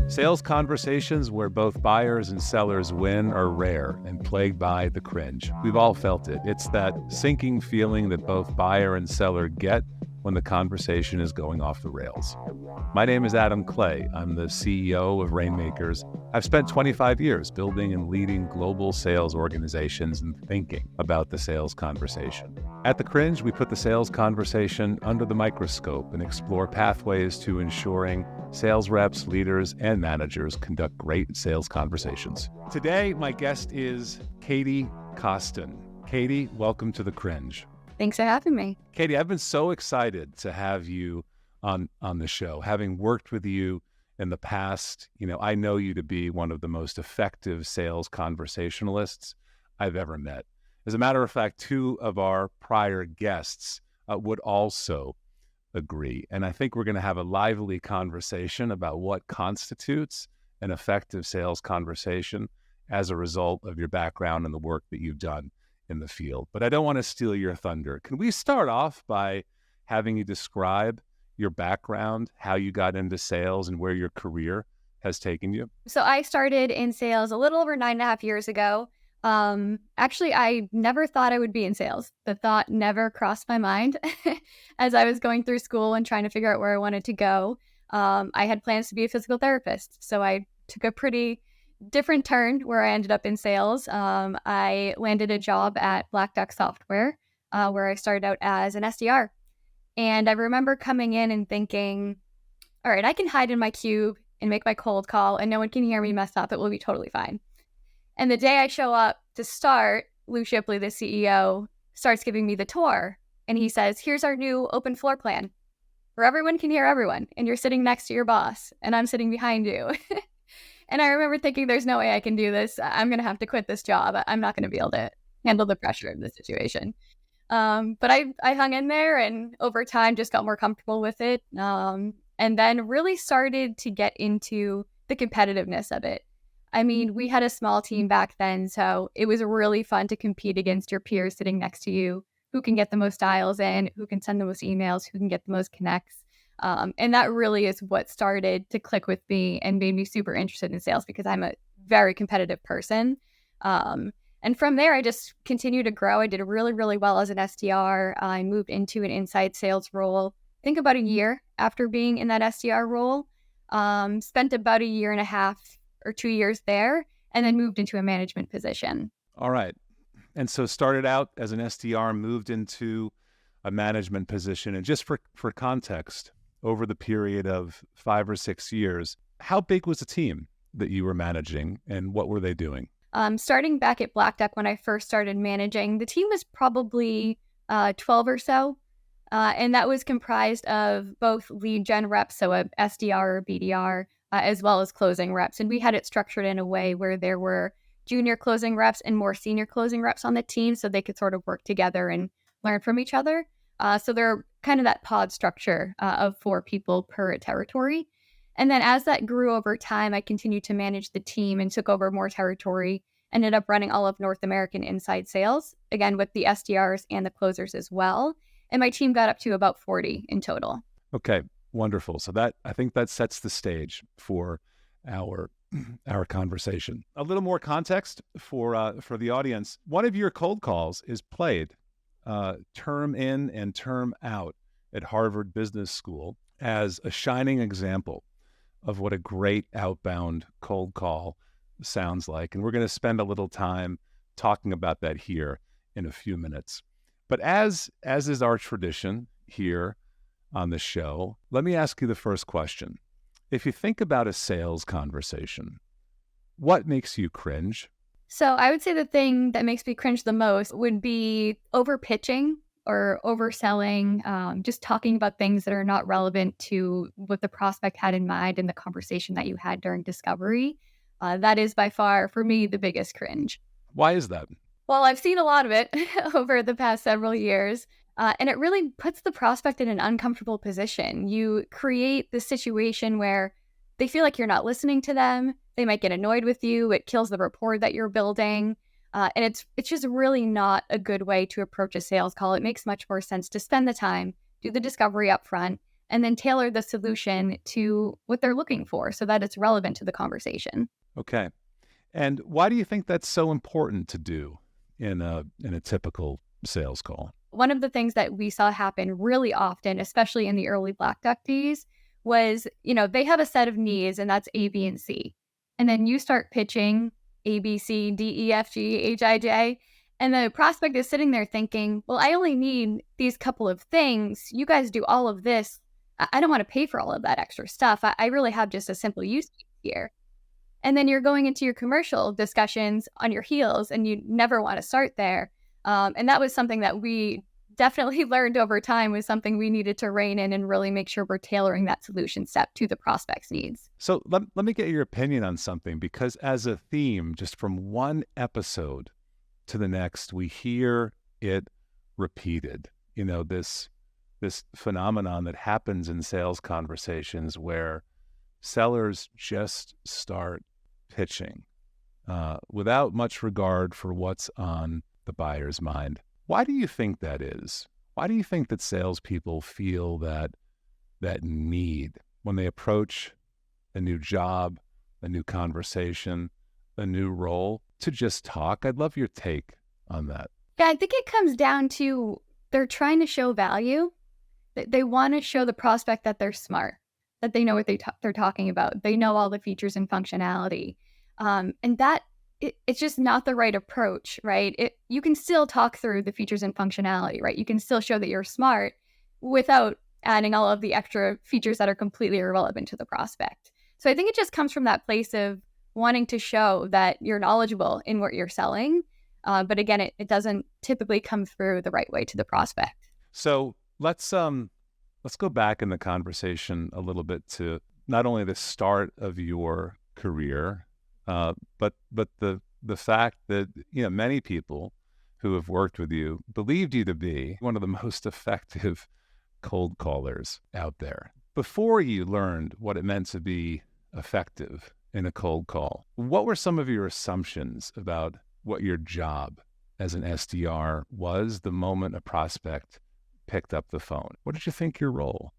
Sales conversations where both buyers and sellers win are rare and plagued by the cringe. We've all felt it. It's that sinking feeling that both buyer and seller get when the conversation is going off the rails. My name is Adam Clay. I'm the CEO of Rainmakers. I've spent 25 years building and leading global sales organizations and thinking about the sales conversation. At The Cringe, we put the sales conversation under the microscope and explore pathways to ensuring sales reps, leaders, and managers conduct great sales conversations. Today, my guest is Katie Costin. Katie, welcome to The Cringe. Thanks for having me. Katie, I've been so excited to have you on the show. Having worked with you in the past, I know you to be one of the most effective sales conversationalists I've ever met. As a matter of fact, two of our prior guests would also agree. And I think we're going to have a lively conversation about what constitutes an effective sales conversation as a result of your background and the work that you've done in the field. But I don't want to steal your thunder. Can we start off by having you describe your background, how you got into sales, and where your career has taken you? So I started in sales a little over 9.5 years ago. Actually, I never thought I would be in sales. The thought never crossed my mind as I was going through school and trying to figure out where I wanted to go. I had plans to be a physical therapist, so I took a pretty different turn where I ended up in sales. I landed a job at Black Duck Software, where I started out as an SDR. And I remember coming in and thinking, all right, I can hide in my cube and make my cold call and no one can hear me mess up. It will be totally fine. And the day I show up to start, Lou Shipley, the CEO, starts giving me the tour. And he says, here's our new open floor plan where everyone can hear everyone. And you're sitting next to your boss and I'm sitting behind you. And I remember thinking, there's no way I can do this. I'm going to have to quit this job. I'm not going to be able to handle the pressure of the situation. But I hung in there and over time just got more comfortable with it. And then really started to get into the competitiveness of it. I mean, we had a small team back then, so it was really fun to compete against your peers sitting next to you, who can get the most dials in, who can send the most emails, who can get the most connects. And that really is what started to click with me and made me super interested in sales because I'm a very competitive person. And from there, I just continued to grow. I did really, really well as an SDR. I moved into an inside sales role, I think about a year after being in that SDR role. Spent about 1.5 or 2 years there, and then moved into a management position. All right. And so started out as an SDR, moved into a management position. And just for context, over the period of 5 or 6 years, how big was the team that you were managing and what were they doing? Starting back at Black Duck when I first started managing, the team was probably 12 or so. And that was comprised of both lead gen reps, so a SDR or BDR, as well as closing reps. And we had it structured in a way where there were junior closing reps and more senior closing reps on the team so they could sort of work together and learn from each other. So they're kind of that pod structure of 4 people per territory. And then as that grew over time, I continued to manage the team and took over more territory, ended up running all of North American inside sales, again, with the SDRs and the closers as well. And my team got up to about 40 in total. Okay, wonderful. So I think that sets the stage for our conversation. A little more context for the audience. One of your cold calls is played term in and term out at Harvard Business School as a shining example of what a great outbound cold call sounds like. And we're going to spend a little time talking about that here in a few minutes. But as is our tradition here on the show, let me ask you the first question. If you think about a sales conversation, what makes you cringe? So I would say the thing that makes me cringe the most would be overpitching or overselling, just talking about things that are not relevant to what the prospect had in mind in the conversation that you had during discovery. That is by far, for me, the biggest cringe. Why is that? Well, I've seen a lot of it over the past several years, and it really puts the prospect in an uncomfortable position. You create this situation where they feel like you're not listening to them. They might get annoyed with you. It kills the rapport that you're building. And it's just really not a good way to approach a sales call. It makes much more sense to spend the time, do the discovery up front, and then tailor the solution to what they're looking for so that it's relevant to the conversation. Okay. And why do you think that's so important to do in a typical sales call? One of the things that we saw happen really often, especially in the early Black Duck days, was, they have a set of needs and that's A, B, and C. And then you start pitching A, B, C, D, E, F, G, H, I, J. And the prospect is sitting there thinking, well, I only need these couple of things. You guys do all of this. I don't want to pay for all of that extra stuff. I really have just a simple use case here. And then you're going into your commercial discussions on your heels and you never want to start there. And that was something that we definitely learned over time, was something we needed to rein in and really make sure we're tailoring that solution step to the prospect's needs. So let me get your opinion on something, because as a theme, just from one episode to the next, we hear it repeated. This phenomenon that happens in sales conversations where sellers just start pitching without much regard for what's on the buyer's mind. Why do you think that is? Why do you think that salespeople feel that need when they approach a new job, a new conversation, a new role, to just talk? I'd love your take on that. Yeah, I think it comes down to they're trying to show value. They want to show the prospect that they're smart, that they know what they're talking about. They know all the features and functionality. And that it's just not the right approach, right? You can still talk through the features and functionality, right? You can still show that you're smart without adding all of the extra features that are completely irrelevant to the prospect. So I think it just comes from that place of wanting to show that you're knowledgeable in what you're selling. But again, it doesn't typically come through the right way to the prospect. So let's go back in the conversation a little bit to not only the start of your career, but the fact that many people who have worked with you believed you to be one of the most effective cold callers out there. Before you learned what it meant to be effective in a cold call, what were some of your assumptions about what your job as an SDR was the moment a prospect picked up the phone? What did you think your role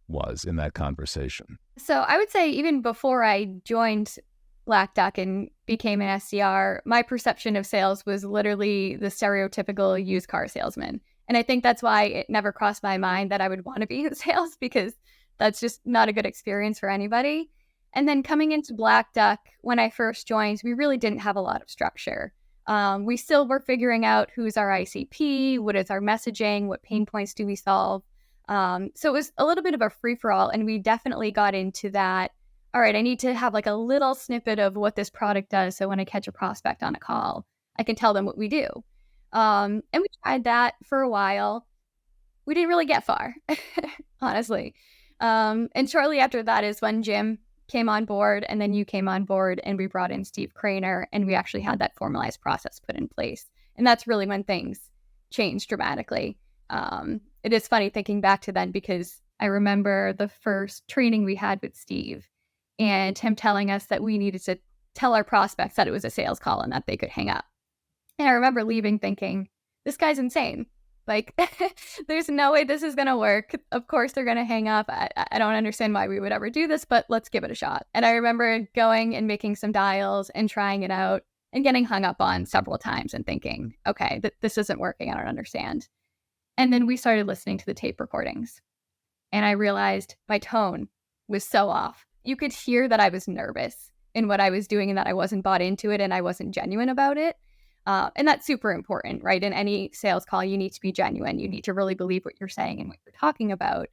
was in that conversation? So I would say even before I joined Black Duck and became an SDR, my perception of sales was literally the stereotypical used car salesman. And I think that's why it never crossed my mind that I would want to be in sales, because that's just not a good experience for anybody. And then coming into Black Duck, when I first joined, we really didn't have a lot of structure. We still were figuring out who's our ICP, what is our messaging, what pain points do we solve. So it was a little bit of a free-for-all, and we definitely got into that. All right, I need to have like a little snippet of what this product does, so when I catch a prospect on a call, I can tell them what we do. And we tried that for a while. We didn't really get far, honestly. And shortly after that is when Jim came on board, and then you came on board, and we brought in Steve Craner, and we actually had that formalized process put in place. And that's really when things changed dramatically. It is funny thinking back to then, because I remember the first training we had with Steve and him telling us that we needed to tell our prospects that it was a sales call and that they could hang up. And I remember leaving thinking, this guy's insane. Like, there's no way this is going to work. Of course, they're going to hang up. I don't understand why we would ever do this, but let's give it a shot. And I remember going and making some dials and trying it out and getting hung up on several times and thinking, okay, this isn't working. I don't understand. And then we started listening to the tape recordings. And I realized my tone was so off. You could hear that I was nervous in what I was doing and that I wasn't bought into it and I wasn't genuine about it. And that's super important, right? In any sales call, you need to be genuine. You need to really believe what you're saying and what you're talking about.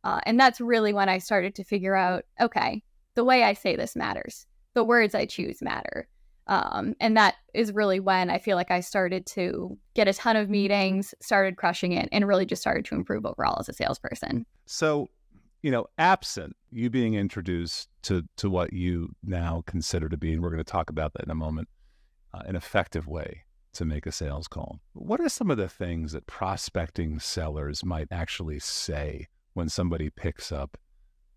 And that's really when I started to figure out, okay, the way I say this matters. The words I choose matter. And that is really when I feel like I started to get a ton of meetings, started crushing it, and really just started to improve overall as a salesperson. So, absent you being introduced to what you now consider to be, and we're going to talk about that in a moment, an effective way to make a sales call. What are some of the things that prospecting sellers might actually say when somebody picks up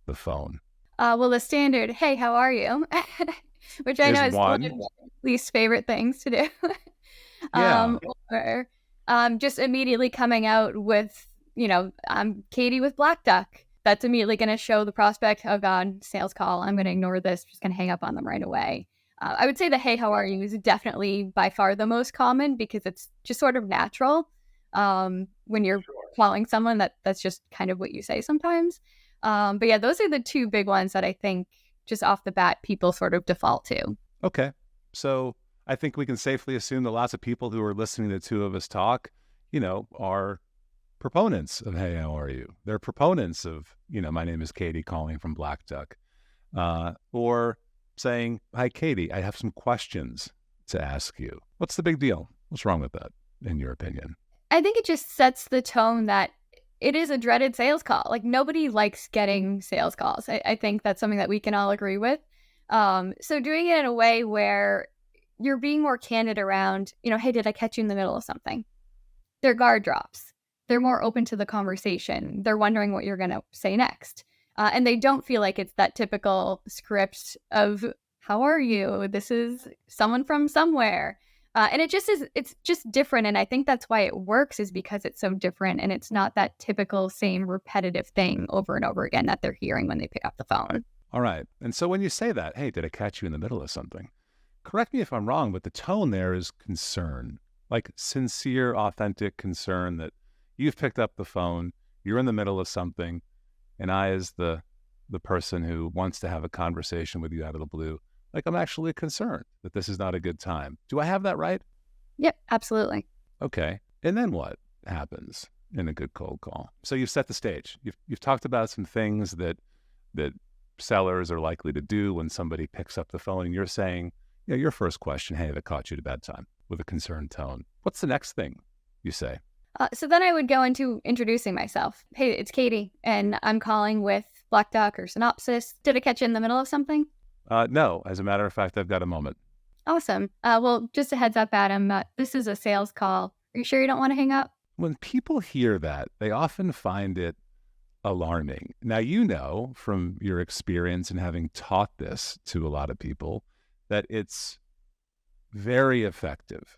the phone? Well, the standard, hey, how are you? Which I know is one of my least favorite things to do. Yeah. Or just immediately coming out with, I'm Katie with Black Duck. that's immediately going to show the prospect, oh God, sales call, I'm going to ignore this, just going to hang up on them right away. I would say the hey, how are you is definitely by far the most common because it's just sort of natural. When you're calling someone, that's just kind of what you say sometimes. But yeah, those are the two big ones that I think just off the bat, people sort of default to. Okay. So I think we can safely assume that lots of people who are listening to the two of us talk, are proponents of, hey, how are you? They're proponents of, my name is Katie calling from Black Duck. Or saying, hi, Katie, I have some questions to ask you. What's the big deal? What's wrong with that, in your opinion? I think it just sets the tone that it is a dreaded sales call. Like nobody likes getting sales calls. I think that's something that we can all agree with. So doing it in a way where you're being more candid around, hey, did I catch you in the middle of something? Their guard drops. They're more open to the conversation. They're wondering what you're going to say next. And they don't feel like it's that typical script of, how are you? This is someone from somewhere. And it's just different. And I think that's why it works, is because it's so different. And it's not that typical same repetitive thing over and over again that they're hearing when they pick up the phone. All right. And so when you say that, hey, did I catch you in the middle of something? Correct me if I'm wrong, but the tone there is concern, like sincere, authentic concern that you've picked up the phone, you're in the middle of something, and I, as the person who wants to have a conversation with you out of the blue, like I'm actually concerned that this is not a good time. Do I have that right? Yep, absolutely. Okay. And then what happens in a good cold call? So you've set the stage. You've talked about some things that sellers are likely to do when somebody picks up the phone, and you're saying, your first question, hey, have I caught you at a bad time, with a concerned tone. What's the next thing you say? So then I would go into introducing myself. Hey, it's Katie, and I'm calling with Black Duck or Synopsis. Did I catch you in the middle of something? No, as a matter of fact, I've got a moment. Awesome. Well, just a heads up, Adam, this is a sales call. Are you sure you don't want to hang up? When people hear that, they often find it alarming. Now, from your experience and having taught this to a lot of people, that it's very effective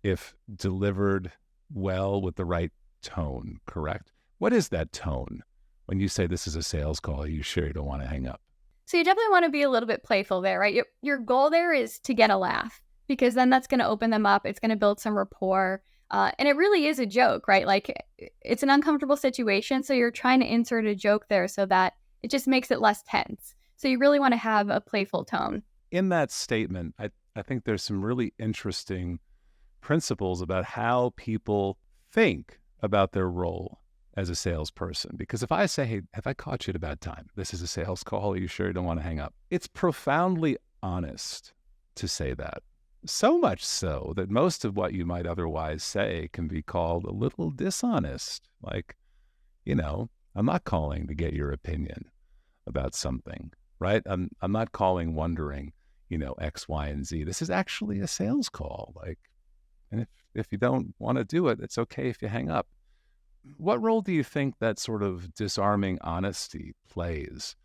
if delivered well with the right tone, correct? What is that tone when you say this is a sales call? Are you sure you don't want to hang up? So you definitely want to be a little bit playful there, right? Your goal there is to get a laugh, because then that's going to open them up. It's going to build some rapport. And it really is a joke, right? Like it's an uncomfortable situation. So you're trying to insert a joke there so that it just makes it less tense. So you really want to have a playful tone. In that statement, I think there's some really interesting principles about how people think about their role as a salesperson. Because if I say, hey, have I caught you at a bad time? This is a sales call. Are you sure you don't want to hang up? It's profoundly honest to say that. So much so that most of what you might otherwise say can be called a little dishonest. Like, I'm not calling to get your opinion about something, right? I'm not calling wondering, X, Y, and Z. This is actually a sales call. And if you don't want to do it, it's okay if you hang up. What role do you think that sort of disarming honesty plays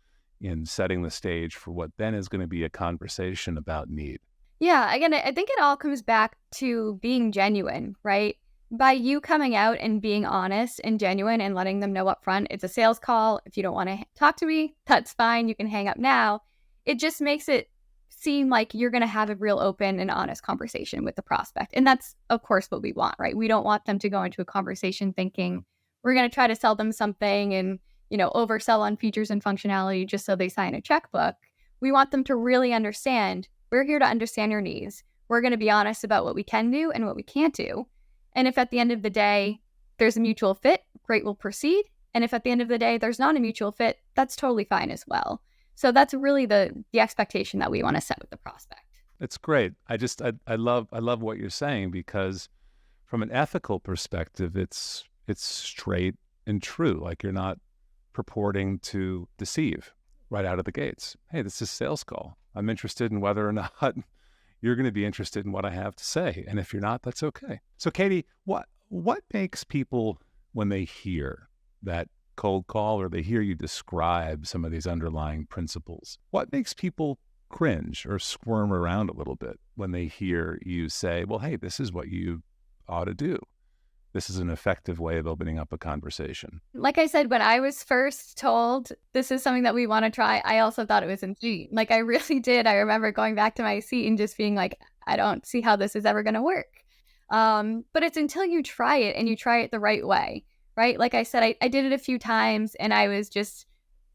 in setting the stage for what then is going to be a conversation about need? Yeah, again, I think it all comes back to being genuine, right? By you coming out and being honest and genuine and letting them know up front, it's a sales call. If you don't want to talk to me, that's fine. You can hang up now. It just makes it seem like you're going to have a real open and honest conversation with the prospect. And that's, of course, what we want, right? We don't want them to go into a conversation thinking we're going to try to sell them something and, oversell on features and functionality just so they sign a checkbook. We want them to really understand, we're here to understand your needs. We're going to be honest about what we can do and what we can't do. And if at the end of the day, there's a mutual fit, great, we'll proceed. And if at the end of the day, there's not a mutual fit, that's totally fine as well. So that's really the expectation that we want to set with the prospect. It's great. I love what you're saying, because from an ethical perspective, it's straight and true. Like you're not purporting to deceive right out of the gates. Hey, this is a sales call. I'm interested in whether or not you're going to be interested in what I have to say. And if you're not, that's okay. So Katie, what makes people, when they hear that cold call or they hear you describe some of these underlying principles, what makes people cringe or squirm around a little bit when they hear you say, well, hey, this is what you ought to do? this is an effective way of opening up a conversation? Like I said, when I was first told this is something that we want to try, I also thought it was insane. Like I really did. I remember going back to my seat and just being like, I don't see how this is ever going to work. But it's until you try it and you try it the right way, right? Like I said, I did it a few times and I was just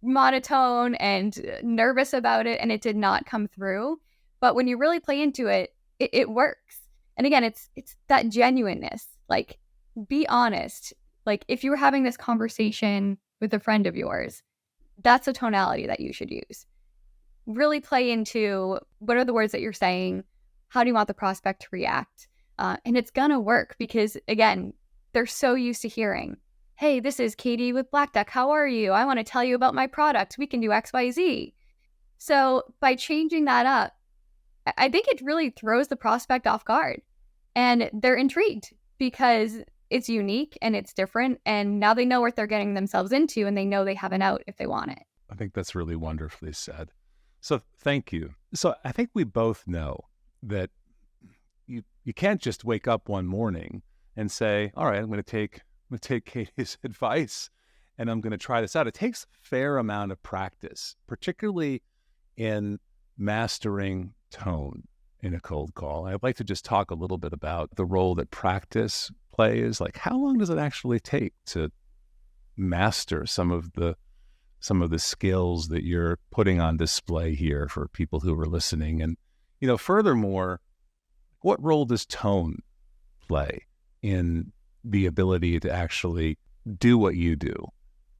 monotone and nervous about it and it did not come through. But when you really play into it, it works. And again, it's that genuineness. Like, be honest. Like, if you were having this conversation with a friend of yours, that's a tonality that you should use. Really play into what are the words that you're saying? How do you want the prospect to react? And it's going to work because, again, they're so used to hearing, hey, this is Katie with Black Duck. How are you? I want to tell you about my product. We can do X, Y, Z. So by changing that up, I think it really throws the prospect off guard. And they're intrigued because it's unique and it's different. And now they know what they're getting themselves into and they know they have an out if they want it. I think that's really wonderfully said. So thank you. So I think we both know that you can't just wake up one morning and say, all right, I'm going to take Katie's advice and I'm going to try this out. It takes a fair amount of practice, particularly in mastering tone in a cold call. I'd like to just talk a little bit about the role that practice plays. Like, how long does it actually take to master some of the skills that you're putting on display here for people who are listening? And, furthermore, what role does tone play in the ability to actually do what you do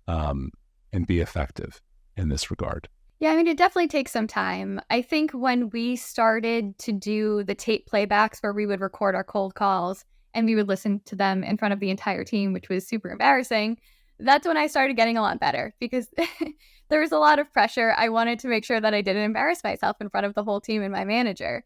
and be effective in this regard? Yeah, I mean, it definitely takes some time. I think when we started to do the tape playbacks where we would record our cold calls and we would listen to them in front of the entire team, which was super embarrassing, that's when I started getting a lot better because there was a lot of pressure. I wanted to make sure that I didn't embarrass myself in front of the whole team and my manager.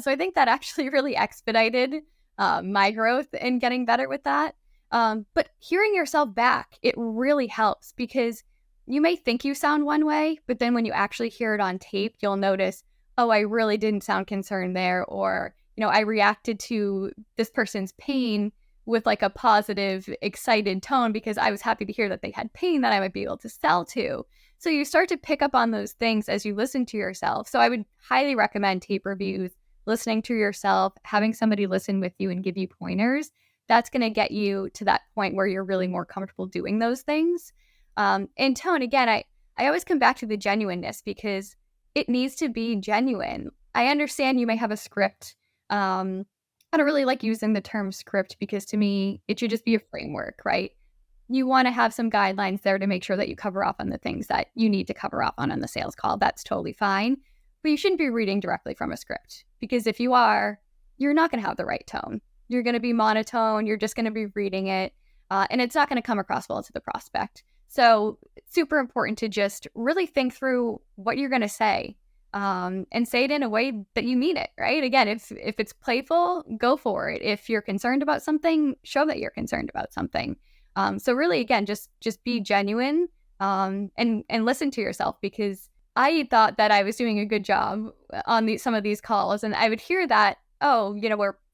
So I think that actually really expedited my growth in getting better with that. But hearing yourself back, it really helps because you may think you sound one way, but then when you actually hear it on tape, you'll notice, oh, I really didn't sound concerned there. Or, I reacted to this person's pain with like a positive, excited tone because I was happy to hear that they had pain that I might be able to sell to. So you start to pick up on those things as you listen to yourself. So I would highly recommend tape reviews, listening to yourself, having somebody listen with you and give you pointers. That's going to get you to that point where you're really more comfortable doing those things. And tone, again, I always come back to the genuineness because it needs to be genuine. I understand you may have a script. I don't really like using the term script because to me, it should just be a framework, right? You want to have some guidelines there to make sure that you cover off on the things that you need to cover off on the sales call. That's totally fine. But you shouldn't be reading directly from a script because if you are, you're not going to have the right tone. You're going to be monotone. You're just going to be reading it. And it's not going to come across well to the prospect. So it's super important to just really think through what you're going to say and say it in a way that you mean it, right? Again, if it's playful, go for it. If you're concerned about something, show that you're concerned about something. So really, again, just be genuine and listen to yourself because I thought that I was doing a good job on some of these calls. And I would hear that, oh,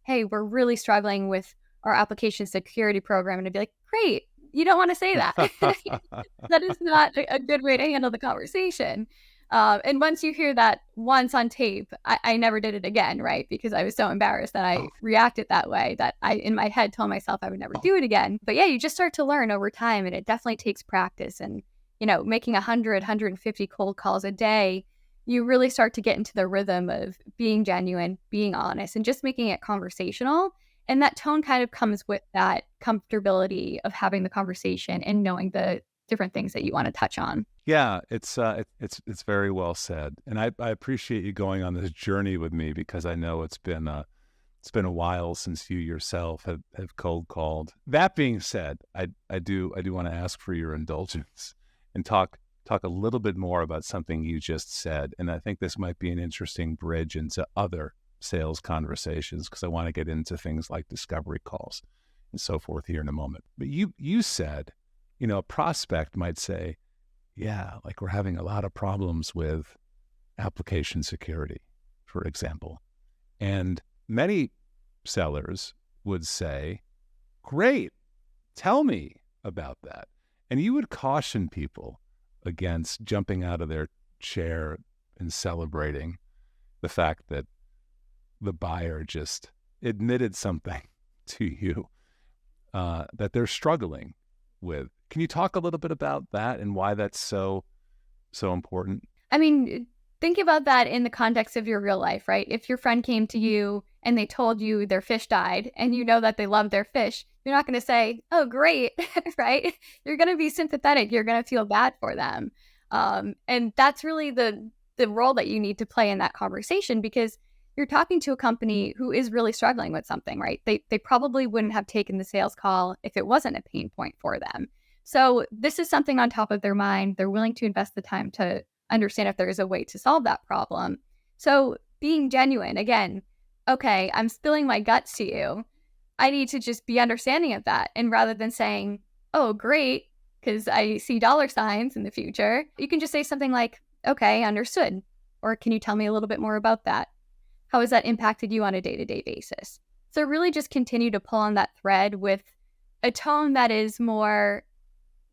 we're really struggling with our application security program. And I'd be like, great. You don't want to say that. That is not a good way to handle the conversation. And once you hear that once on tape, I never did it again, right? Because I was so embarrassed that I reacted that way that I, in my head, told myself I would never do it again. But yeah, you just start to learn over time and it definitely takes practice. And, making 100, 150 cold calls a day, you really start to get into the rhythm of being genuine, being honest, and just making it conversational. And that tone kind of comes with that comfortability of having the conversation and knowing the different things that you want to touch on. Yeah, it's very well said. And I appreciate you going on this journey with me because I know it's been a while since you yourself have cold called. That being said, I do want to ask for your indulgence and talk a little bit more about something you just said. And I think this might be an interesting bridge into other sales conversations because I want to get into things like discovery calls and so forth here in a moment. But you said, a prospect might say, yeah, like we're having a lot of problems with application security, for example. And many sellers would say, great, Tell me about that. And you would caution people against jumping out of their chair and celebrating the fact that the buyer just admitted something to you that they're struggling with. Can you talk a little bit about that and why that's so important? I mean, think about that in the context of your real life, right? If your friend came to you and they told you their fish died and you know that they love their fish, you're not going to say, oh, great, right? You're going to be sympathetic. You're going to feel bad for them. And that's really the role that you need to play in that conversation, because you're talking to a company who is really struggling with something, right? They probably wouldn't have taken the sales call if it wasn't a pain point for them. So this is something on top of their mind. They're willing to invest the time to understand if there is a way to solve that problem. So being genuine, again, okay, I'm spilling my guts to you. I need to just be understanding of that. And rather than saying, oh, great, because I see dollar signs in the future, you can just say something like, okay, understood. Or can you tell me a little bit more about that? How has that impacted you on a day-to-day basis? So really just continue to pull on that thread with a tone that is more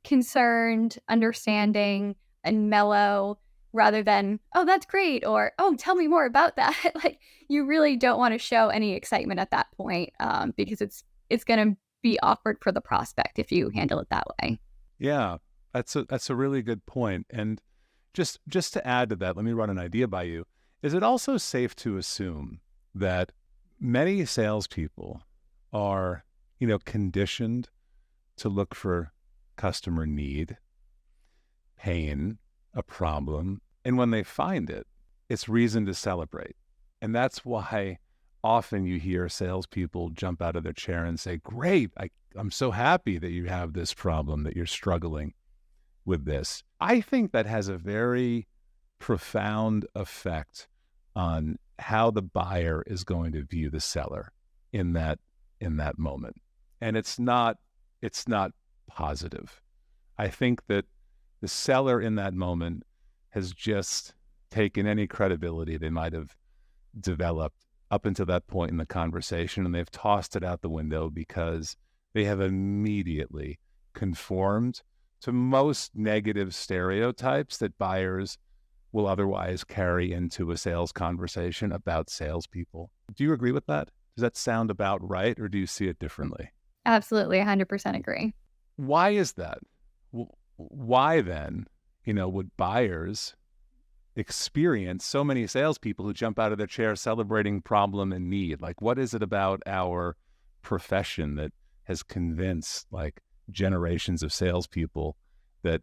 concerned, understanding, and mellow, rather than, oh, that's great, or, oh, tell me more about that. Like, you really don't want to show any excitement at that point, because it's going to be awkward for the prospect if you handle it that way. Yeah, that's a really good point. And just to add to that, let me run an idea by you. Is it also safe to assume that many salespeople are, conditioned to look for customer need, pain, a problem, and when they find it, it's reason to celebrate. And that's why often you hear salespeople jump out of their chair and say, great, I'm so happy that you have this problem, that you're struggling with this. I think that has a very profound effect on how the buyer is going to view the seller in that moment. And it's not positive. I think that the seller in that moment has just taken any credibility they might have developed up until that point in the conversation, and they've tossed it out the window because they have immediately conformed to most negative stereotypes that buyers will otherwise carry into a sales conversation about salespeople. Do you agree with that? Does that sound about right, or do you see it differently? Absolutely, 100% agree. Why is that? Why then, would buyers experience so many salespeople who jump out of their chair celebrating problem and need? Like, what is it about our profession that has convinced generations of salespeople that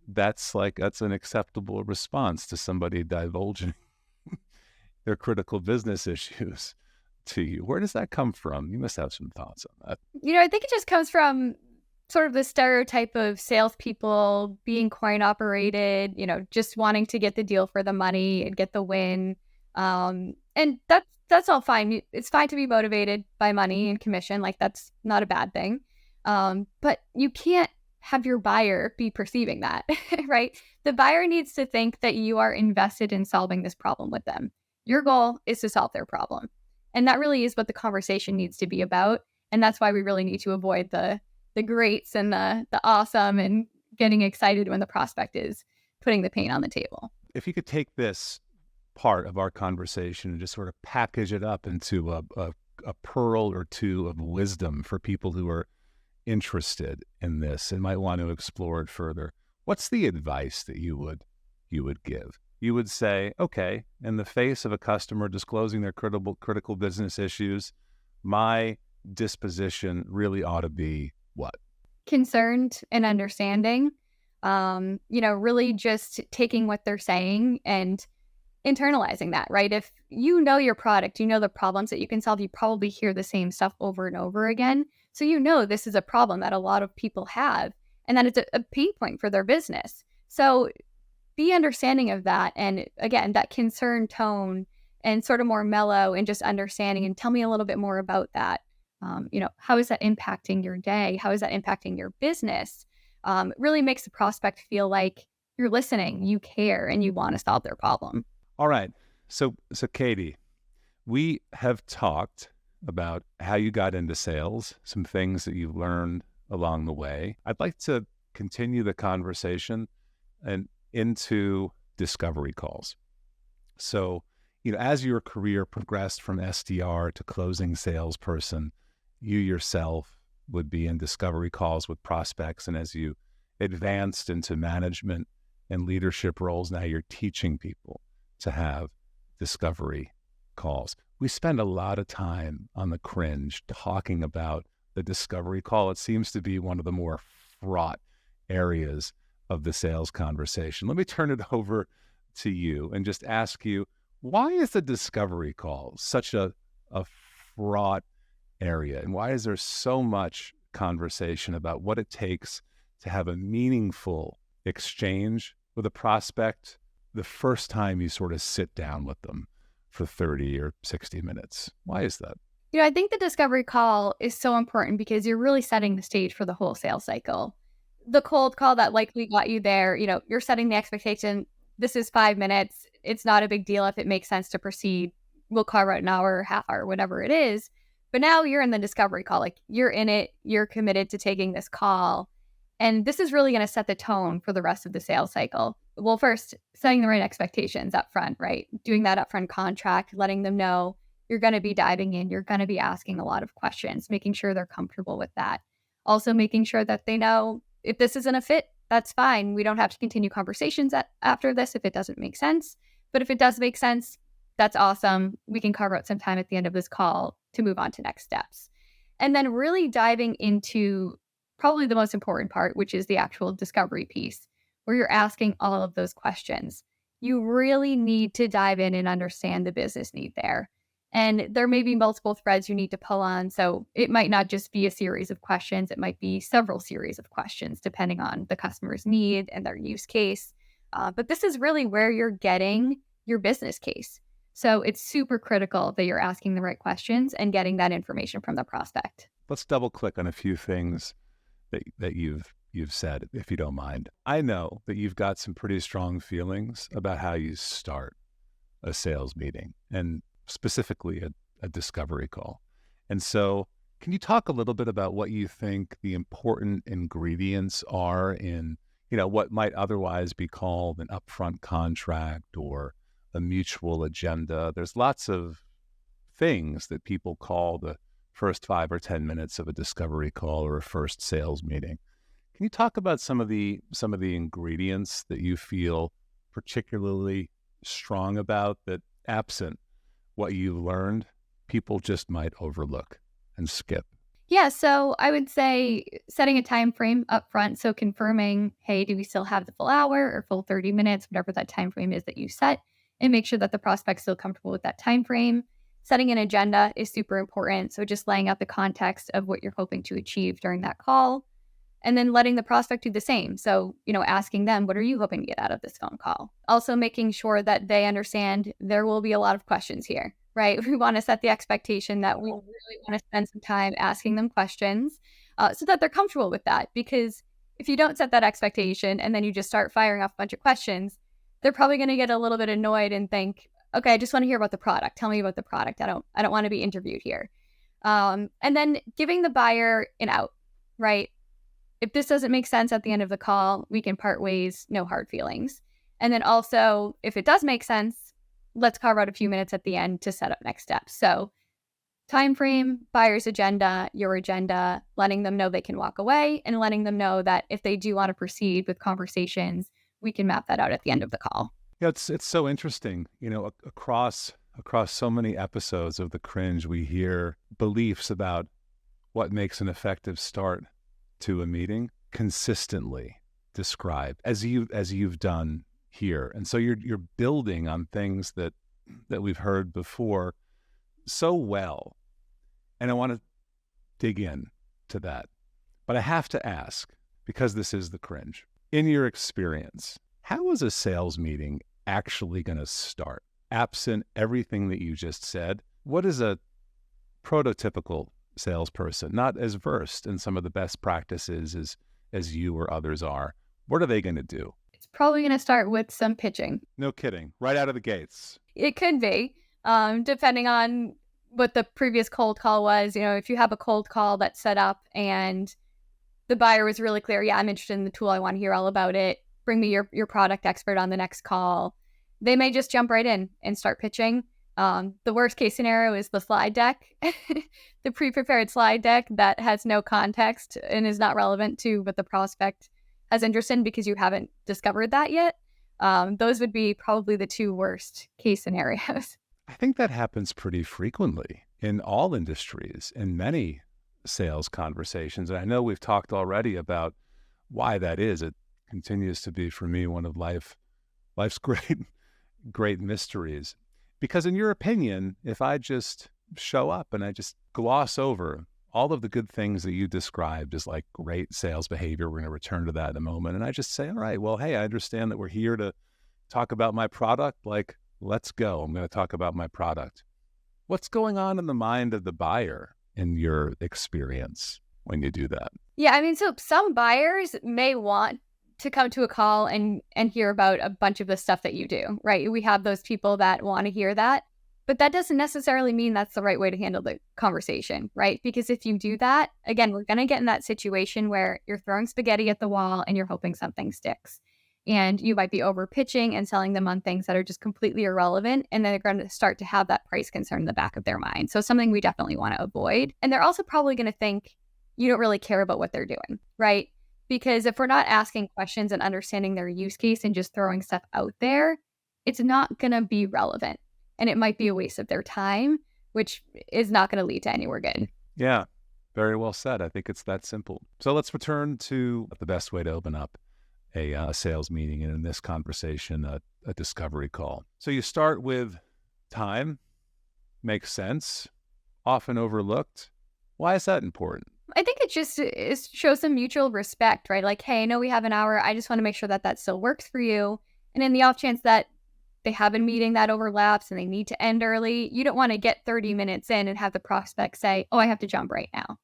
that's an acceptable response to somebody divulging their critical business issues to you? Where does that come from? You must have some thoughts on that. I think it just comes from sort of the stereotype of salespeople being coin operated, just wanting to get the deal for the money and get the win. And that's all fine. It's fine to be motivated by money and commission. Like, that's not a bad thing. But you can't have your buyer be perceiving that, right? The buyer needs to think that you are invested in solving this problem with them. Your goal is to solve their problem. And that really is what the conversation needs to be about. And that's why we really need to avoid the greats and the awesome and getting excited when the prospect is putting the pain on the table. If you could take this part of our conversation and just sort of package it up into a pearl or two of wisdom for people who are interested in this and might want to explore it further, what's the advice that you would give? You would say, okay, in the face of a customer disclosing their critical business issues, my disposition really ought to be what? Concerned and understanding. Really just taking what they're saying and internalizing that, right? If you know your product, you know the problems that you can solve, you probably hear the same stuff over and over again. So this is a problem that a lot of people have, and that it's a pain point for their business. So be understanding of that. And again, that concerned tone and sort of more mellow and just understanding, and tell me a little bit more about that. How is that impacting your day? How is that impacting your business? Really makes the prospect feel like you're listening, you care, and you want to solve their problem. All right. So Katie, we have talked about how you got into sales, some things that you've learned along the way. I'd like to continue the conversation and into discovery calls. So, as your career progressed from SDR to closing salesperson, you yourself would be in discovery calls with prospects. And as you advanced into management and leadership roles, now you're teaching people to have discovery calls. We spend a lot of time on the Cringe talking about the discovery call. It seems to be one of the more fraught areas of the sales conversation. Let me turn it over to you and just ask you, why is the discovery call such a fraught area? And why is there so much conversation about what it takes to have a meaningful exchange with a prospect the first time you sort of sit down with them for 30 or 60 minutes? Why is that? I think the discovery call is so important because you're really setting the stage for the whole sales cycle. The cold call that likely got you there, you're setting the expectation. This is 5 minutes. It's not a big deal if it makes sense to proceed. We'll carve out an hour, half hour, whatever it is. But now you're in the discovery call. Like, you're in it. You're committed to taking this call. And this is really going to set the tone for the rest of the sales cycle. Well, first, setting the right expectations up front, right? Doing that upfront contract, letting them know you're going to be diving in. You're going to be asking a lot of questions, making sure they're comfortable with that. Also making sure that they know if this isn't a fit, that's fine. We don't have to continue conversations after this if it doesn't make sense. But if it does make sense, that's awesome. We can carve out some time at the end of this call to move on to next steps. And then really diving into probably the most important part, which is the actual discovery piece, where you're asking all of those questions. You really need to dive in and understand the business need there. And there may be multiple threads you need to pull on. So it might not just be a series of questions. It might be several series of questions, depending on the customer's need and their use case. But this is really where you're getting your business case. So it's super critical that you're asking the right questions and getting that information from the prospect. Let's double click on a few things that you've said, if you don't mind. I know that you've got some pretty strong feelings about how you start a sales meeting, and specifically a discovery call. And so can you talk a little bit about what you think the important ingredients are in, what might otherwise be called an upfront contract or a mutual agenda? There's lots of things that people call the first 5 or 10 minutes of a discovery call or a first sales meeting. Can you talk about some of the ingredients that you feel particularly strong about, that absent what you've learned, people just might overlook and skip? Yeah, so I would say setting a time frame up front. So confirming, hey, do we still have the full hour or full 30 minutes, whatever that time frame is that you set, and make sure that the prospect's still comfortable with that time frame. Setting an agenda is super important. So just laying out the context of what you're hoping to achieve during that call, and then letting the prospect do the same. So, asking them, what are you hoping to get out of this phone call? Also making sure that they understand there will be a lot of questions here, right? We want to set the expectation that we really want to spend some time asking them questions so that they're comfortable with that. Because if you don't set that expectation and then you just start firing off a bunch of questions, they're probably going to get a little bit annoyed and think, okay, I just want to hear about the product. Tell me about the product. I don't want to be interviewed here. And then giving the buyer an out, right? If this doesn't make sense at the end of the call, we can part ways, no hard feelings. And then also, if it does make sense, let's carve out a few minutes at the end to set up next steps. So time frame, buyer's agenda, your agenda, letting them know they can walk away, and letting them know that if they do want to proceed with conversations, we can map that out at the end of the call. Yeah, it's so interesting. Across so many episodes of The Cringe, we hear beliefs about what makes an effective start to a meeting consistently described as you've done here. And so you're building on things that we've heard before so well. And I want to dig in to that. But I have to ask, because this is The Cringe, in your experience, how is a sales meeting actually going to start? Absent everything that you just said, what is a prototypical salesperson, not as versed in some of the best practices as you or others are? What are they going to do? It's probably going to start with some pitching. No kidding. Right out of the gates. It could be, depending on what the previous cold call was. If you have a cold call that's set up and the buyer was really clear. Yeah, I'm interested in the tool. I want to hear all about it. Bring me your product expert on the next call. They may just jump right in and start pitching. The worst case scenario is the slide deck, the pre-prepared slide deck that has no context and is not relevant to what the prospect has interest in because you haven't discovered that yet. Those would be probably the two worst case scenarios. I think that happens pretty frequently in all industries, in many sales conversations. And I know we've talked already about why that is. It continues to be, for me, one of life's great mysteries. Because in your opinion, if I just show up and I just gloss over all of the good things that you described as like great sales behavior, we're going to return to that in a moment, and I just say, all right, well, hey, I understand that we're here to talk about my product. Like, let's go. I'm going to talk about my product. What's going on in the mind of the buyer in your experience when you do that? Yeah, I mean, so some buyers may want to come to a call and hear about a bunch of the stuff that you do, right? We have those people that want to hear that, but that doesn't necessarily mean that's the right way to handle the conversation, right? Because if you do that, again, we're going to get in that situation where you're throwing spaghetti at the wall and you're hoping something sticks. And you might be overpitching and selling them on things that are just completely irrelevant. And then they're going to start to have that price concern in the back of their mind. So something we definitely want to avoid. And they're also probably going to think you don't really care about what they're doing, right? Because if we're not asking questions and understanding their use case and just throwing stuff out there, it's not going to be relevant. And it might be a waste of their time, which is not going to lead to anywhere good. Yeah, very well said. I think it's that simple. So let's return to the best way to open up a sales meeting, and in this conversation, a discovery call. So you start with time, makes sense, often overlooked. Why is that important? I think it just shows some mutual respect, right? Like, hey, I know we have an hour. I just want to make sure that that still works for you. And in the off chance that they have a meeting that overlaps and they need to end early, you don't want to get 30 minutes in and have the prospect say, oh, I have to jump right now,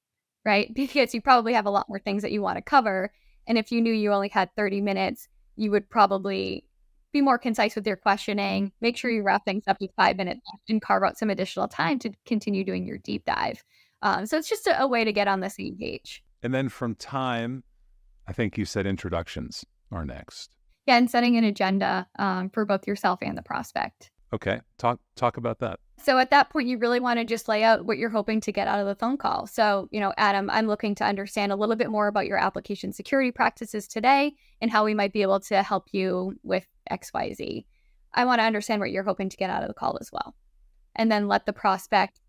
right? Because you probably have a lot more things that you want to cover. And if you knew you only had 30 minutes, you would probably be more concise with your questioning, make sure you wrap things up with 5 minutes left and carve out some additional time to continue doing your deep dive. So it's just a way to get on the same page. And then from time, I think you said introductions are next. Yeah, and setting an agenda for both yourself and the prospect. Okay, talk about that. So at that point, you really want to just lay out what you're hoping to get out of the phone call. So, Adam, I'm looking to understand a little bit more about your application security practices today and how we might be able to help you with XYZ. I want to understand what you're hoping to get out of the call as well. And then let the prospect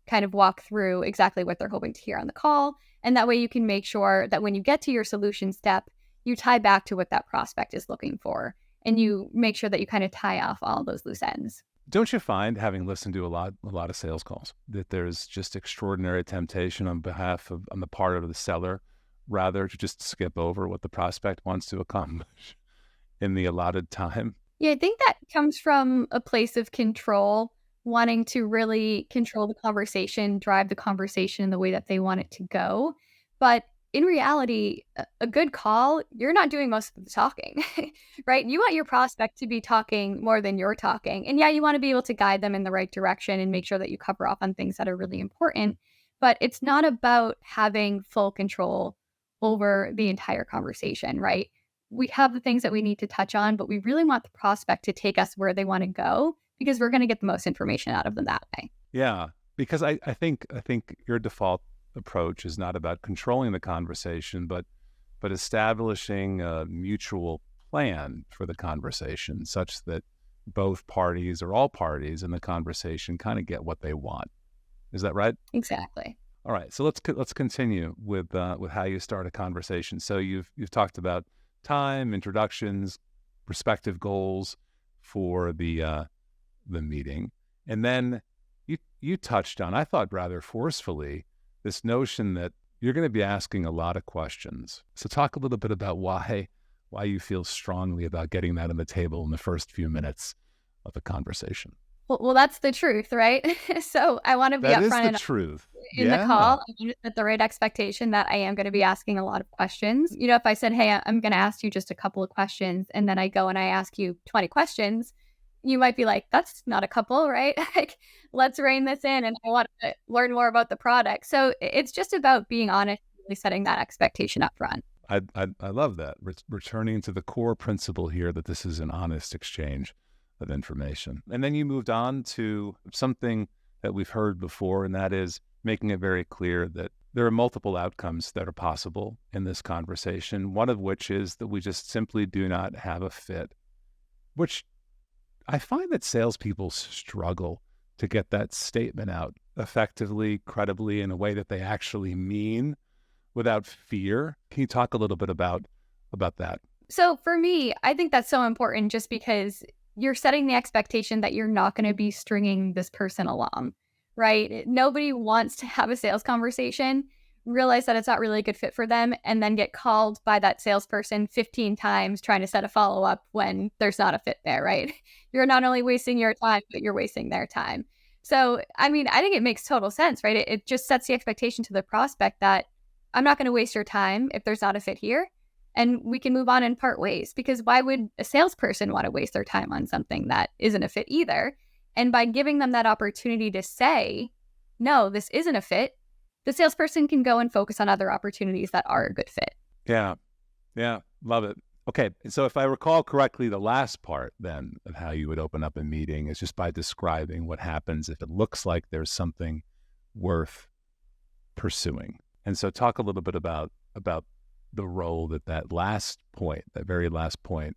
kind of walk through exactly what they're hoping to hear on the call. And that way you can make sure that when you get to your solution step, you tie back to what that prospect is looking for. And you make sure that you kind of tie off all those loose ends. Don't you find, having listened to a lot of sales calls, that there's just extraordinary temptation on the part of the seller, rather to just skip over what the prospect wants to accomplish in the allotted time? Yeah, I think that comes from a place of control, wanting to really control the conversation, drive the conversation in the way that they want it to go. But in reality, a good call, you're not doing most of the talking, right? You want your prospect to be talking more than you're talking. And yeah, you want to be able to guide them in the right direction and make sure that you cover off on things that are really important. But it's not about having full control over the entire conversation, right? We have the things that we need to touch on, but we really want the prospect to take us where they want to go because we're going to get the most information out of them that way. Yeah, because I think your default approach is not about controlling the conversation, but establishing a mutual plan for the conversation such that both parties or all parties in the conversation kind of get what they want. Is that right? Exactly. All right. So let's continue with how you start a conversation. So you've talked about time, introductions, prospective goals for the meeting, and then you touched on, I thought rather forcefully, this notion that you're going to be asking a lot of questions. So talk a little bit about why you feel strongly about getting that on the table in the first few minutes of a conversation. Well, that's the truth, right? So I want to be upfront and truth in the call. I want to set the right expectation that I am going to be asking a lot of questions. If I said, hey, I'm going to ask you just a couple of questions, and then I go and I ask you 20 questions, you might be like, that's not a couple, right? Like, let's rein this in, and I want to learn more about the product. So it's just about being honest really setting that expectation up front. I love that. Returning to the core principle here that this is an honest exchange of information. And then you moved on to something that we've heard before, and that is making it very clear that there are multiple outcomes that are possible in this conversation, one of which is that we just simply do not have a fit, which I find that salespeople struggle to get that statement out effectively, credibly, in a way that they actually mean without fear. Can you talk a little bit about that? So for me, I think that's so important just because you're setting the expectation that you're not going to be stringing this person along, right? Nobody wants to have a sales conversation, realize that it's not really a good fit for them, and then get called by that salesperson 15 times trying to set a follow-up when there's not a fit there, right? You're not only wasting your time, but you're wasting their time. So, I mean, I think it makes total sense, right? It just sets the expectation to the prospect that I'm not going to waste your time if there's not a fit here, and we can move on and part ways, because why would a salesperson want to waste their time on something that isn't a fit either? And by giving them that opportunity to say, no, this isn't a fit, the salesperson can go and focus on other opportunities that are a good fit. Yeah. Love it. Okay. So if I recall correctly, the last part then of how you would open up a meeting is just by describing what happens if it looks like there's something worth pursuing. And so talk a little bit about the role that last point, that very last point,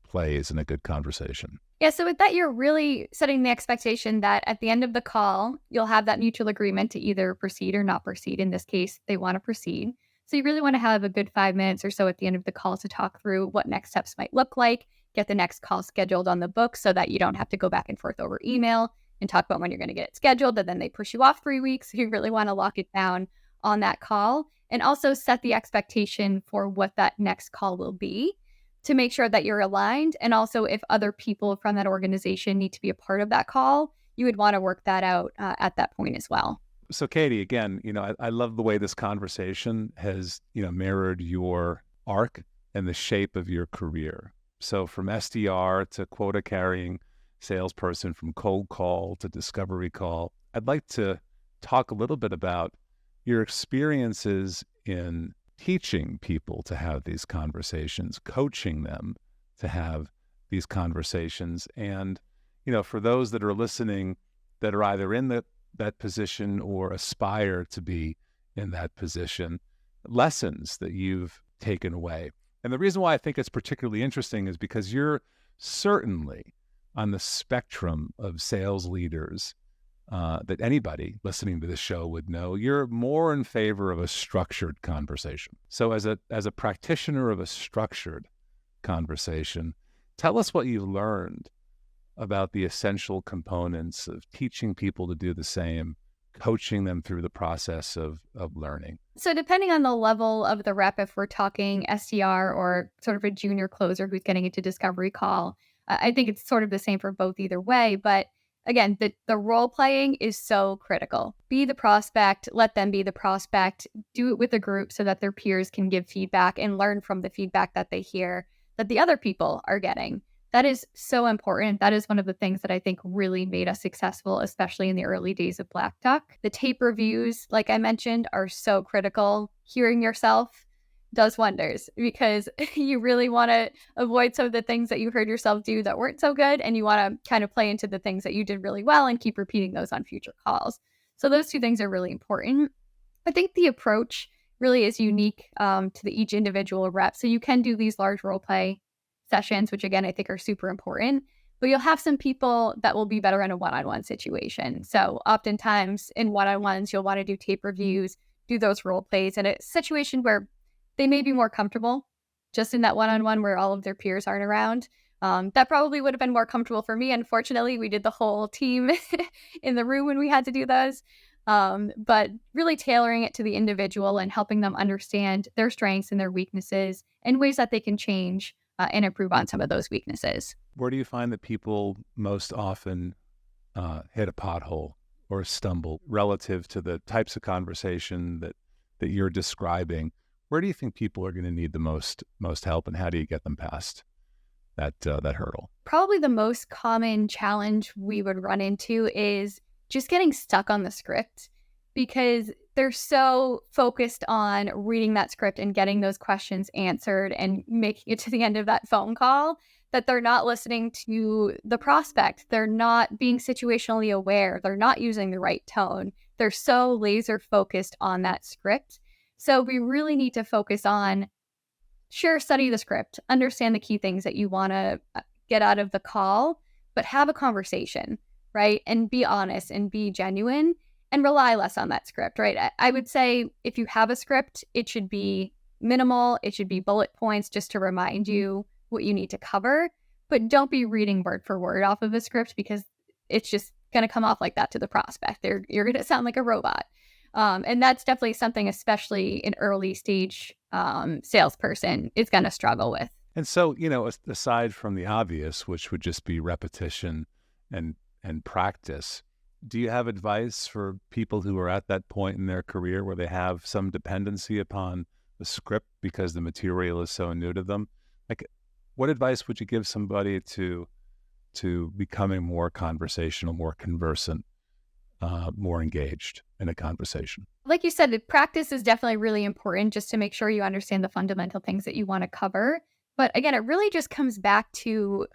plays in a good conversation. Yeah, so with that, you're really setting the expectation that at the end of the call, you'll have that mutual agreement to either proceed or not proceed. In this case, they want to proceed. So you really want to have a good 5 minutes or so at the end of the call to talk through what next steps might look like, get the next call scheduled on the book so that you don't have to go back and forth over email and talk about when you're going to get it scheduled, and then they push you off 3 weeks. So you really want to lock it down on that call, and also set the expectation for what that next call will be to make sure that you're aligned. And also, if other people from that organization need to be a part of that call, you would want to work that out at that point as well. So Katie, again, I love the way this conversation has, mirrored your arc and the shape of your career. So from SDR to quota carrying salesperson, from cold call to discovery call, I'd like to talk a little bit about your experiences in teaching people to have these conversations, coaching them to have these conversations. And, for those that are listening that are either in that position or aspire to be in that position, lessons that you've taken away. And the reason why I think it's particularly interesting is because you're certainly on the spectrum of sales leaders that anybody listening to this show would know. You're more in favor of a structured conversation. So as a practitioner of a structured conversation, tell us what you've learned about the essential components of teaching people to do the same, coaching them through the process of learning. So depending on the level of the rep, if we're talking SDR or sort of a junior closer who's getting into discovery call, I think it's sort of the same for both either way. But again, the role playing is so critical. Be the prospect, let them be the prospect, do it with a group so that their peers can give feedback and learn from the feedback that they hear that the other people are getting. That is so important. That is one of the things that I think really made us successful, especially in the early days of Black Duck. The tape reviews, like I mentioned, are so critical. Hearing yourself does wonders, because you really want to avoid some of the things that you heard yourself do that weren't so good, and you want to kind of play into the things that you did really well and keep repeating those on future calls. So those two things are really important. I think the approach really is unique to each individual rep. So you can do these large role play sessions, which again, I think are super important, but you'll have some people that will be better in a one-on-one situation. So oftentimes in one-on-ones, you'll want to do tape reviews, do those role plays in a situation where they may be more comfortable just in that one-on-one where all of their peers aren't around. That probably would have been more comfortable for me. Unfortunately, we did the whole team in the room when we had to do those. But really tailoring it to the individual and helping them understand their strengths and their weaknesses and ways that they can change and improve on some of those weaknesses. Where do you find that people most often hit a pothole or stumble relative to the types of conversation that you're describing? Where do you think people are going to need the most help, and how do you get them past that hurdle? Probably the most common challenge we would run into is just getting stuck on the script because they're so focused on reading that script and getting those questions answered and making it to the end of that phone call that they're not listening to the prospect. They're not being situationally aware. They're not using the right tone. They're so laser focused on that script. So we really need to focus on, sure, study the script, understand the key things that you want to get out of the call, but have a conversation, right? And be honest and be genuine and rely less on that script, right? I would say if you have a script, it should be minimal. It should be bullet points just to remind you what you need to cover, but don't be reading word for word off of a script because it's just going to come off like that to the prospect. You're going to sound like a robot. And that's definitely something, especially an early stage salesperson is going to struggle with. And so, aside from the obvious, which would just be repetition and practice, do you have advice for people who are at that point in their career where they have some dependency upon the script because the material is so new to them? Like, what advice would you give somebody to becoming more conversational, more conversant, more engaged in a conversation? Like you said, the practice is definitely really important just to make sure you understand the fundamental things that you want to cover. But again, it really just comes back to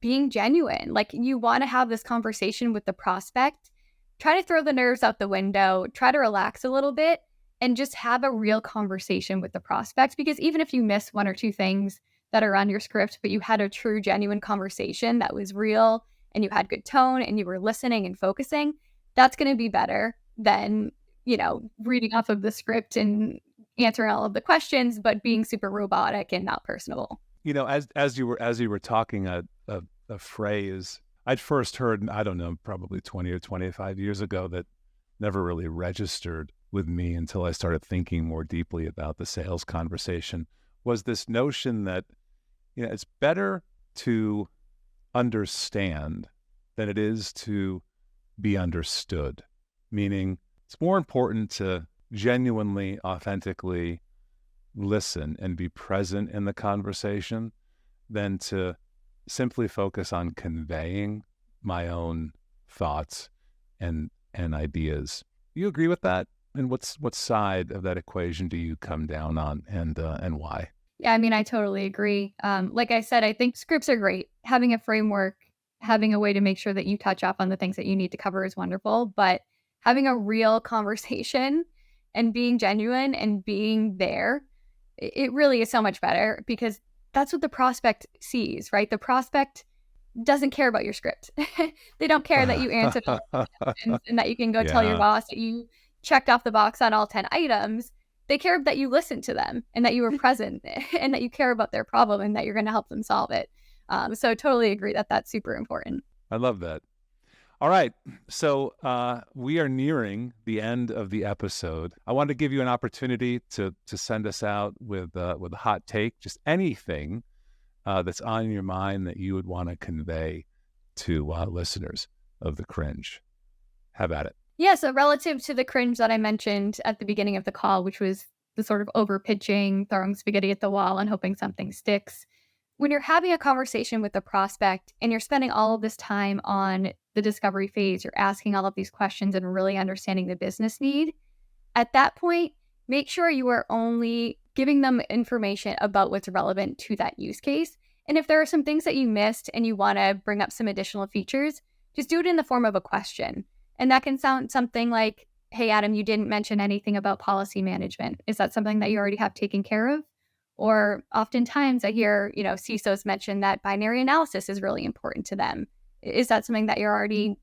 being genuine. Like, you want to have this conversation with the prospect, try to throw the nerves out the window, try to relax a little bit, and just have a real conversation with the prospect. Because even if you miss one or two things that are on your script, but you had a true, genuine conversation that was real and you had good tone and you were listening and focusing, that's going to be better than, reading off of the script and answering all of the questions, but being super robotic and not personable. As you were talking, a phrase I'd first heard, I don't know, probably 20 or 25 years ago that never really registered with me until I started thinking more deeply about the sales conversation, was this notion that, it's better to understand than it is to be understood. Meaning, it's more important to genuinely, authentically listen and be present in the conversation than to simply focus on conveying my own thoughts and ideas. Do you agree with that? And what side of that equation do you come down on, and why? Yeah, I mean, I totally agree. Like I said, I think scripts are great. Having a framework, having a way to make sure that you touch up on the things that you need to cover is wonderful. But having a real conversation and being genuine and being there, it really is so much better because that's what the prospect sees, right? The prospect doesn't care about your script. They don't care that you answered all the questions and that you can go tell your boss that you checked off the box on all 10 items. They care that you listened to them and that you were present and that you care about their problem and that you're going to help them solve it. So totally agree that that's super important. I love that. All right. So we are nearing the end of the episode. I wanted to give you an opportunity to send us out with a hot take, just anything that's on your mind that you would want to convey to listeners of The Cringe. Have at it. Yeah, so relative to the cringe that I mentioned at the beginning of the call, which was the sort of over-pitching, throwing spaghetti at the wall and hoping something sticks, when you're having a conversation with the prospect and you're spending all of this time on the discovery phase, you're asking all of these questions and really understanding the business need, at that point, make sure you are only giving them information about what's relevant to that use case. And if there are some things that you missed and you want to bring up some additional features, just do it in the form of a question. And that can sound something like, hey, Adam, you didn't mention anything about policy management. Is that something that you already have taken care of? Or oftentimes I hear, CISOs mention that binary analysis is really important to them. Is that something that you're already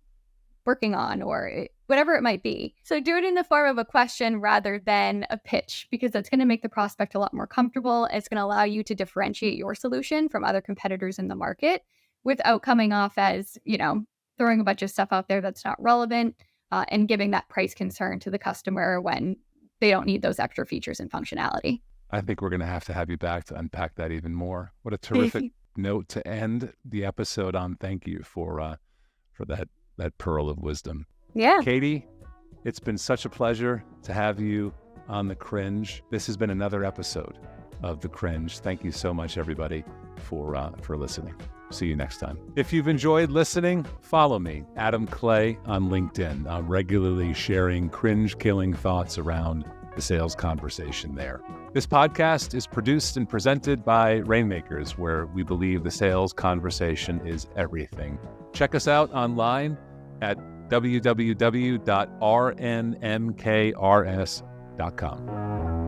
working on, or whatever it might be? So do it in the form of a question rather than a pitch, because that's going to make the prospect a lot more comfortable. It's going to allow you to differentiate your solution from other competitors in the market without coming off as, throwing a bunch of stuff out there that's not relevant and giving that price concern to the customer when they don't need those extra features and functionality. I think we're going to have you back to unpack that even more. What a terrific note to end the episode on. Thank you for that pearl of wisdom. Yeah. Katie, it's been such a pleasure to have you on The Cringe. This has been another episode of The Cringe. Thank you so much, everybody. for listening. See you next time. If you've enjoyed listening, follow me, Adam Clay, on LinkedIn. I'm regularly sharing cringe-killing thoughts around the sales conversation there. This podcast is produced and presented by Rainmakers, where we believe the sales conversation is everything. Check us out online at www.rnmkrs.com.